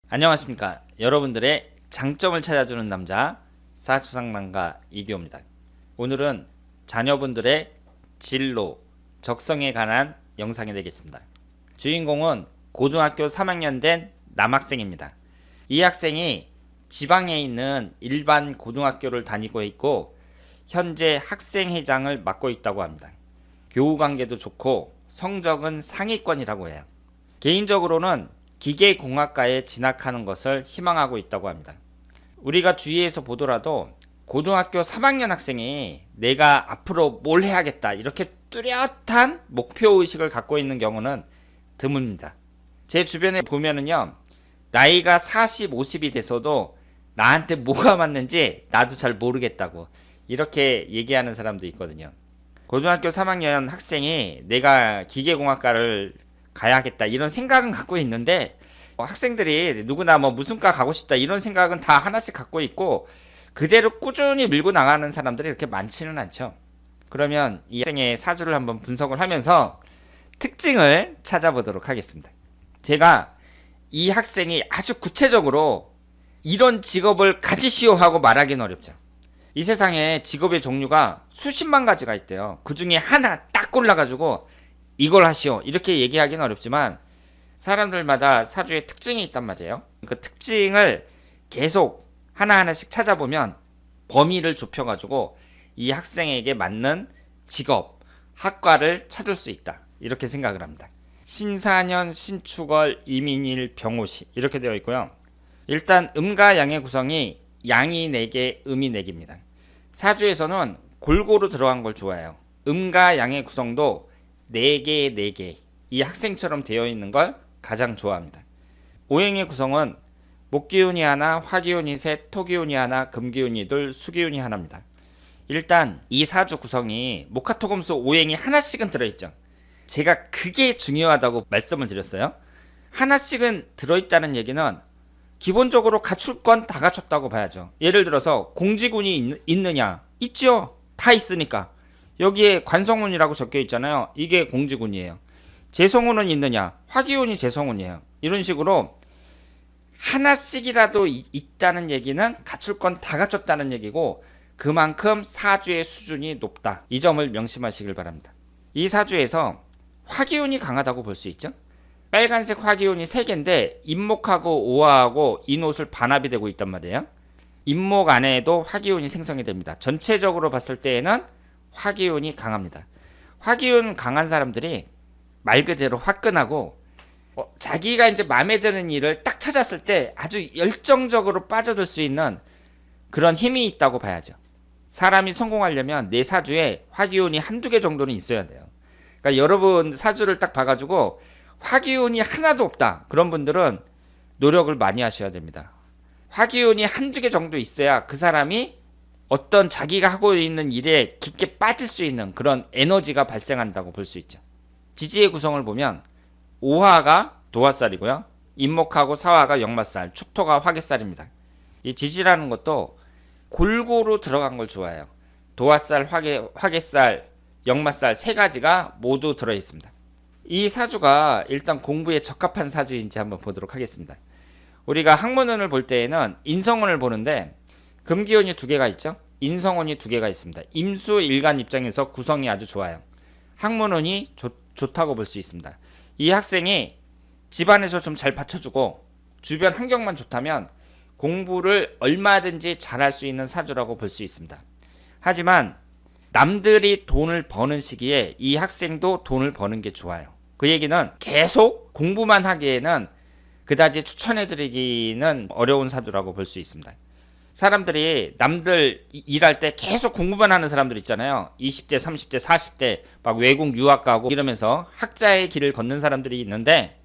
안녕하십니까. 여러분들의 장점을 찾아주는 남자 사주상담가 이규호입니다. 오늘은 자녀분들의 진로, 적성에 관한 영상이 되겠습니다. 주인공은 고등학교 3학년 된 남학생입니다. 이 학생이 지방에 있는 일반 고등학교를 다니고 있고 현재 학생회장을 맡고 있다고 합니다. 교우관계도 좋고 성적은 상위권이라고 해요. 개인적으로는 기계공학과에 진학하는 것을 희망하고 있다고 합니다. 우리가 주위에서 보더라도 고등학교 3학년 학생이 내가 앞으로 뭘 해야겠다 이렇게 뚜렷한 목표의식을 갖고 있는 경우는 드뭅니다. 제 주변에 보면은요, 나이가 40, 50이 돼서도 나한테 뭐가 맞는지 나도 잘 모르겠다고 이렇게 얘기하는 사람도 있거든요. 고등학교 3학년 학생이 내가 기계공학과를 가야겠다 이런 생각은 갖고 있는데, 학생들이 누구나 무슨 과 가고 싶다 이런 생각은 다 하나씩 갖고 있고 그대로 꾸준히 밀고 나가는 사람들이 이렇게 많지는 않죠. 그러면 이 학생의 사주를 한번 분석을 하면서 특징을 찾아보도록 하겠습니다. 제가 이 학생이 아주 구체적으로 이런 직업을 가지시오 하고 말하기는 어렵죠. 이 세상에 직업의 종류가 수십만 가지가 있대요. 그 중에 하나 딱 골라가지고 이걸 하시오 이렇게 얘기하기는 어렵지만 사람들마다 사주에 특징이 있단 말이에요. 그 특징을 계속 하나하나씩 찾아보면 범위를 좁혀가지고 이 학생에게 맞는 직업, 학과를 찾을 수 있다 이렇게 생각을 합니다. 신사년, 신축월, 이민일, 병오시 이렇게 되어 있고요. 일단 음과 양의 구성이 양이 4개, 음이 4개입니다. 사주에서는 골고루 들어간 걸 좋아해요. 음과 양의 구성도 4개, 4개 이 학생처럼 되어 있는 걸 가장 좋아합니다. 오행의 구성은 목기운이 하나, 화기운이 셋, 토기운이 하나, 금기운이 둘, 수기운이 하나입니다. 일단 이 사주 구성이 목화토금수 오행이 하나씩은 들어있죠. 제가 그게 중요하다고 말씀을 드렸어요. 하나씩은 들어있다는 얘기는 기본적으로 갖출 건 다 갖췄다고 봐야죠. 예를 들어서 공지군이 있느냐? 있죠. 다 있으니까. 여기에 관성운이라고 적혀 있잖아요. 이게 공지군이에요. 재성운은 있느냐? 화기운이 재성운이에요. 이런 식으로 하나씩이라도 있다는 얘기는 갖출 건 다 갖췄다는 얘기고 그만큼 사주의 수준이 높다. 이 점을 명심하시길 바랍니다. 이 사주에서 화기운이 강하다고 볼 수 있죠. 빨간색 화기운이 3개인데 임목하고 오화하고 인옷을 반합이 되고 있단 말이에요. 임목 안에도 화기운이 생성이 됩니다. 전체적으로 봤을 때에는 화기운이 강합니다. 화기운 강한 사람들이 말 그대로 화끈하고 자기가 이제 마음에 드는 일을 딱 찾았을 때 아주 열정적으로 빠져들 수 있는 그런 힘이 있다고 봐야죠. 사람이 성공하려면 내 사주에 화기운이 1-2개 정도는 있어야 돼요. 그러니까 여러분 사주를 딱 봐가지고 화기운이 하나도 없다 그런 분들은 노력을 많이 하셔야 됩니다. 화기운이 1-2개 정도 있어야 그 사람이 어떤 자기가 하고 있는 일에 깊게 빠질 수 있는 그런 에너지가 발생한다고 볼 수 있죠. 지지의 구성을 보면 오화가 도화살이고요. 임목하고 사화가 역마살, 축토가 화개살입니다. 이 지지라는 것도 골고루 들어간 걸 좋아해요. 도화살, 화개살, 역마살 3가지가 모두 들어있습니다. 이 사주가 일단 공부에 적합한 사주인지 한번 보도록 하겠습니다. 우리가 학문운을 볼 때에는 인성운을 보는데 금기운이 2개가 있죠. 인성운이 2개가 있습니다. 임수 일간 입장에서 구성이 아주 좋아요. 학문운이 좋다고 볼 수 있습니다. 이 학생이 집안에서 좀 잘 받쳐주고 주변 환경만 좋다면 공부를 얼마든지 잘할 수 있는 사주라고 볼 수 있습니다. 하지만 남들이 돈을 버는 시기에 이 학생도 돈을 버는 게 좋아요. 그 얘기는 계속 공부만 하기에는 그다지 추천해드리기는 어려운 사주라고 볼 수 있습니다. 사람들이 남들 일할 때 계속 공부만 하는 사람들 있잖아요. 20대, 30대, 40대 막 외국 유학 가고 이러면서 학자의 길을 걷는 사람들이 있는데,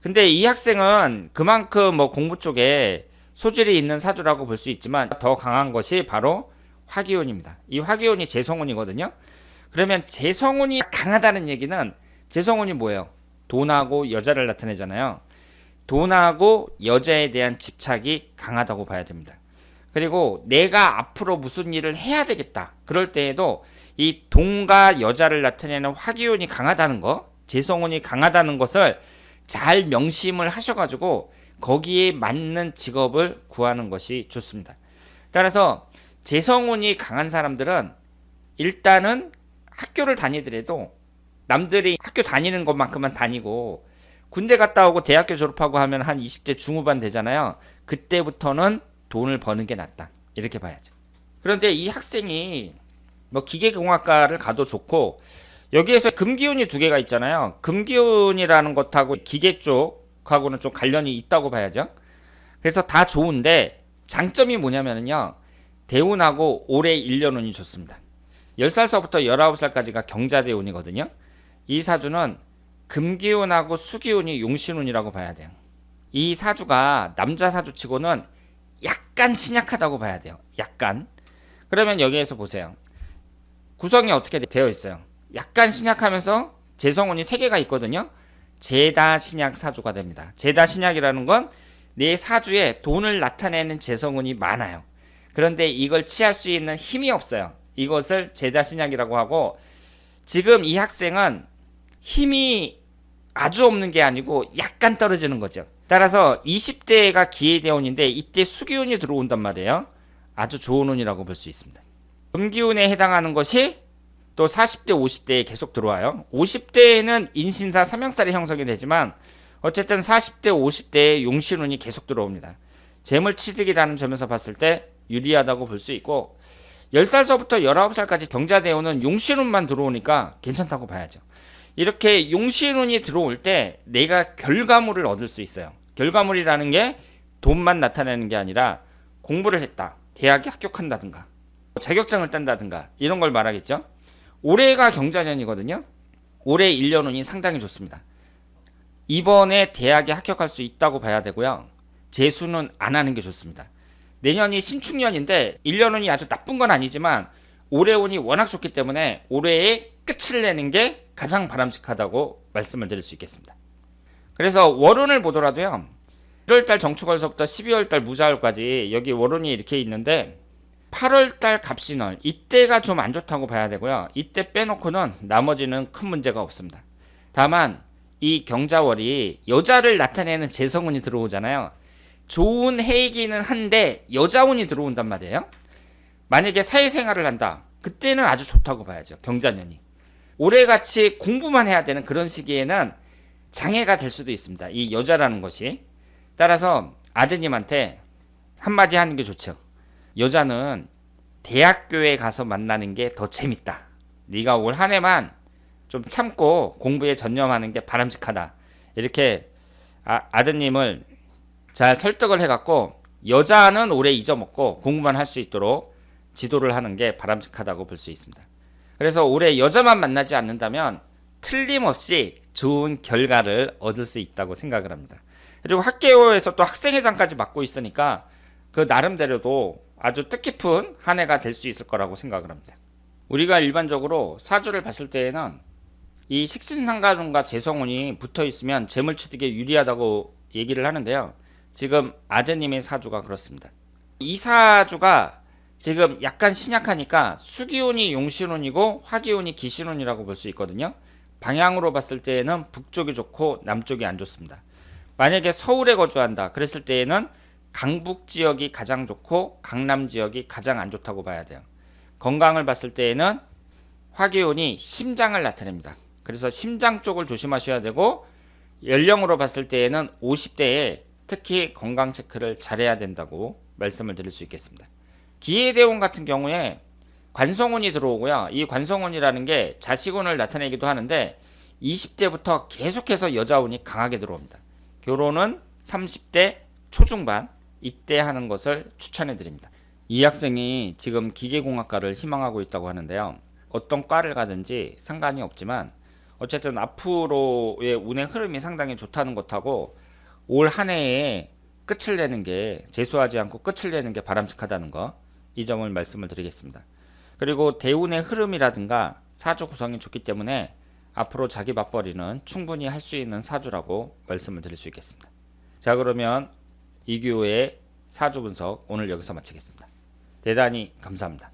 근데 이 학생은 그만큼 공부 쪽에 소질이 있는 사주라고 볼 수 있지만 더 강한 것이 바로 화기운입니다. 이 화기운이 재성운이거든요. 그러면 재성운이 강하다는 얘기는 재성운이 뭐예요? 돈하고 여자를 나타내잖아요. 돈하고 여자에 대한 집착이 강하다고 봐야 됩니다. 그리고 내가 앞으로 무슨 일을 해야 되겠다 그럴 때에도 이 돈과 여자를 나타내는 화기운이 강하다는 거, 재성운이 강하다는 것을 잘 명심을 하셔가지고 거기에 맞는 직업을 구하는 것이 좋습니다. 따라서 재성운이 강한 사람들은 일단은 학교를 다니더라도 남들이 학교 다니는 것만큼만 다니고 군대 갔다 오고 대학교 졸업하고 하면 한 20대 중후반 되잖아요. 그때부터는 돈을 버는 게 낫다. 이렇게 봐야죠. 그런데 이 학생이 뭐 기계공학과를 가도 좋고 여기에서 금기운이 두 개가 있잖아요. 금기운이라는 것하고 기계 쪽하고는 좀 관련이 있다고 봐야죠. 그래서 다 좋은데 장점이 뭐냐면요. 대운하고 올해 1년운이 좋습니다. 10살서부터 19살까지가 경자대운이거든요. 이 사주는 금기운하고 수기운이 용신운이라고 봐야 돼요. 이 사주가 남자 사주치고는 약간 신약하다고 봐야 돼요. 약간. 그러면 여기에서 보세요. 구성이 어떻게 되어 있어요? 약간 신약하면서 재성운이 3개가 있거든요. 재다 신약 사주가 됩니다. 재다 신약이라는 건 내 사주에 돈을 나타내는 재성운이 많아요. 그런데 이걸 취할 수 있는 힘이 없어요. 이것을 재다 신약이라고 하고 지금 이 학생은 힘이 아주 없는 게 아니고 약간 떨어지는 거죠. 따라서 20대가 기회대운인데 이때 수기운이 들어온단 말이에요. 아주 좋은 운이라고 볼 수 있습니다. 금기운에 해당하는 것이 또 40대, 50대에 계속 들어와요. 50대에는 인신사 삼형살이 형성이 되지만 어쨌든 40대, 50대에 용신운이 계속 들어옵니다. 재물취득이라는 점에서 봤을 때 유리하다고 볼 수 있고 10살서부터 19살까지 경자대운은 용신운만 들어오니까 괜찮다고 봐야죠. 이렇게 용신운이 들어올 때 내가 결과물을 얻을 수 있어요. 결과물이라는 게 돈만 나타내는 게 아니라 공부를 했다. 대학에 합격한다든가 자격증을 딴다든가 이런 걸 말하겠죠. 올해가 경자년이거든요. 올해 1년운이 상당히 좋습니다. 이번에 대학에 합격할 수 있다고 봐야 되고요. 재수는 안 하는 게 좋습니다. 내년이 신축년인데 1년운이 아주 나쁜 건 아니지만 올해 운이 워낙 좋기 때문에 올해의 끝을 내는 게 가장 바람직하다고 말씀을 드릴 수 있겠습니다. 그래서 월운을 보더라도요. 1월달 정축월서부터 12월달 무자월까지 여기 월운이 이렇게 있는데 8월달 갑신월 이때가 좀 안 좋다고 봐야 되고요. 이때 빼놓고는 나머지는 큰 문제가 없습니다. 다만 이 경자월이 여자를 나타내는 재성운이 들어오잖아요. 좋은 해이기는 한데 여자운이 들어온단 말이에요. 만약에 사회생활을 한다. 그때는 아주 좋다고 봐야죠. 경자년이. 올해같이 공부만 해야 되는 그런 시기에는 장애가 될 수도 있습니다. 이 여자라는 것이. 따라서 아드님한테 한마디 하는 게 좋죠. 여자는 대학교에 가서 만나는 게 더 재밌다. 네가 올 한 해만 좀 참고 공부에 전념하는 게 바람직하다. 이렇게 아드님을 잘 설득을 해갖고 여자는 오래 잊어먹고 공부만 할 수 있도록 지도를 하는 게 바람직하다고 볼 수 있습니다. 그래서 올해 여자만 만나지 않는다면 틀림없이 좋은 결과를 얻을 수 있다고 생각을 합니다. 그리고 학계호에서 또 학생회장까지 맡고 있으니까 그 나름대로도 아주 뜻깊은 한 해가 될 수 있을 거라고 생각을 합니다. 우리가 일반적으로 사주를 봤을 때에는 이 식신상가운과 재성운이 붙어 있으면 재물취득에 유리하다고 얘기를 하는데요. 지금 아드님의 사주가 그렇습니다. 이 사주가 지금 약간 신약하니까 수기운이 용신운이고 화기운이 기신운이라고 볼 수 있거든요. 방향으로 봤을 때에는 북쪽이 좋고 남쪽이 안 좋습니다. 만약에 서울에 거주한다 그랬을 때에는 강북 지역이 가장 좋고 강남 지역이 가장 안 좋다고 봐야 돼요. 건강을 봤을 때에는 화기운이 심장을 나타냅니다. 그래서 심장 쪽을 조심하셔야 되고 연령으로 봤을 때에는 50대에 특히 건강 체크를 잘해야 된다고 말씀을 드릴 수 있겠습니다. 기해대운 같은 경우에 관성운이 들어오고요. 이 관성운이라는 게 자식운을 나타내기도 하는데 20대부터 계속해서 여자운이 강하게 들어옵니다. 결혼은 30대 초중반 이때 하는 것을 추천해 드립니다. 이 학생이 지금 기계공학과를 희망하고 있다고 하는데요. 어떤 과를 가든지 상관이 없지만 어쨌든 앞으로의 운의 흐름이 상당히 좋다는 것하고 올 한 해에 끝을 내는 게 재수하지 않고 끝을 내는 게 바람직하다는 거, 이 점을 말씀을 드리겠습니다. 그리고 대운의 흐름이라든가 사주 구성이 좋기 때문에 앞으로 자기 맞벌이는 충분히 할 수 있는 사주라고 말씀을 드릴 수 있겠습니다. 자, 그러면 이규호의 사주 분석 오늘 여기서 마치겠습니다. 대단히 감사합니다.